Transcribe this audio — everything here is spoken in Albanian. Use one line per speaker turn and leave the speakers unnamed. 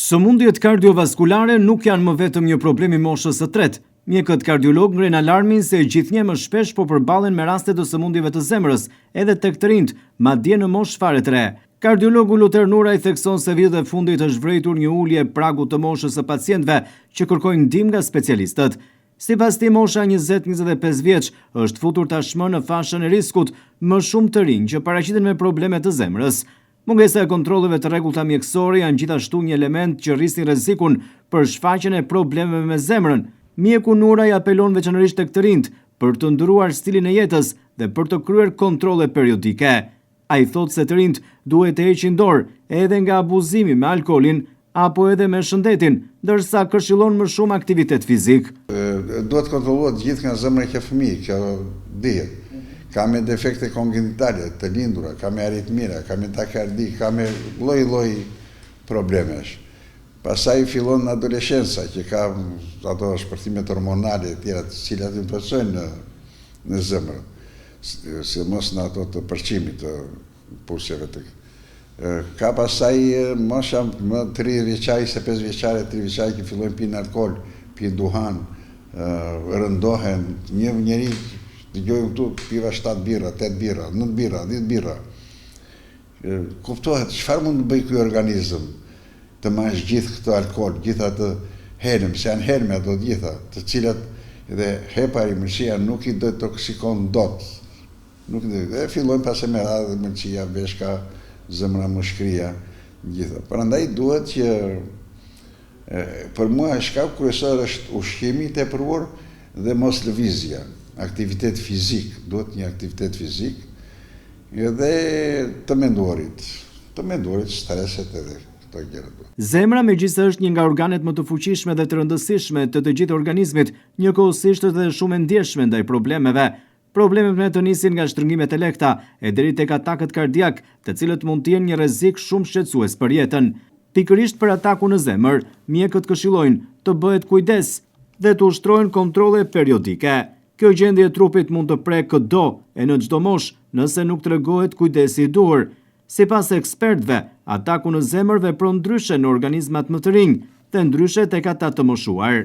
Sëmundjet kardiovaskulare nuk janë më vetëm një problem i moshës së tretë. Mjekët kardiolog ngrenë alarmin se gjithnjë më shpesh po përballen me raste të sëmundjeve të zemrës, edhe tek të rinjt, madje në moshë fare të re. Kardiologu Luter Nuraj thekson se vitet e fundit është vërejtur një ulje pragu të moshës së pacientëve që kërkojnë ndihmë nga specialistët. Sipas tij, mosha 20-25 vjeç është futur tashmë në fashën e riskut, më shumë të rinj që paraqiten me probleme të zemrës. Mungesa e kontrolleve të rregullta mjekësore janë gjithashtu një element që rrisin rrezikun për shfaqjen e problemeve me zemrën. Mjeku Nuraj apelon veçanërisht tek të rinjt për të ndryruar stilin e jetës dhe për të kryer kontrolle periodike. Ai thotë se të rinjt duhet të heqin dorë edhe nga abuzimi me alkoolin apo edhe me shëndetin, ndërsa këshillon më shumë aktivitet fizik.
Duhet kontrolluar gjithë nga zemra e fëmijë, kjo dihet. Ka me defekte kongenitale të lindura, ka me aritmira, ka me takikardi, ka me lloj problemesh. Pastaj fillon në adoleshenca që ka ato shpërthimet hormonale të tjera të cilat influencojnë në zemër, sidomos në ato të përqimit të pulseve të. Ka pastaj mosha më 30 vjeçare, 25 vjeçare, 30 vjeçare që fillojnë pinë alkool, pinë duhan, rëndohen, një njeri dëgjojmë këtu piva 7 birra, 8 birra, 9 birra, 10 birra. Kuptohet, çfarë mund të bëj ky organizëm të marrë gjithë këtë alkool, gjithë atë helm, se janë helme ato gjitha, të cilat edhe heparimërsia nuk i detoksikon dot. Nuk dhe fillojnë pastaj me radhë mëlçia, veshka, zemra, mushkëria, gjitha. Prandaj duhet që për mua shkak kryesor është ushqimi i tepruar dhe mos lëvizja. Aktivitet fizik, duhet një aktivitet fizik edhe të menduarit, streset edhe këto gjëra.
Zemra megjithëse është një nga organet më të fuqishme dhe të rëndësishme të të gjithë organizmit, njëkohësisht është edhe shumë e ndjeshme ndaj problemeve. Problemet me të nisin nga shtrëngimet e lehta e deri tek atakët kardiak, të cilët mund të jenë një rrezik shumë shqetësues për jetën. Pikërisht për atakun në zemër, mjekët këshillojnë të bëhet kujdes dhe të ushtrojnë kontrolle periodike. Kjo gjendje e trupit mund të prekë çdo e në çdo moshë nëse nuk tregohet kujdesi i duhur. Sipas ekspertëve, ataku në zemër vepron ndryshe në organizmat më të rinj dhe ndryshe tek ata të moshuar.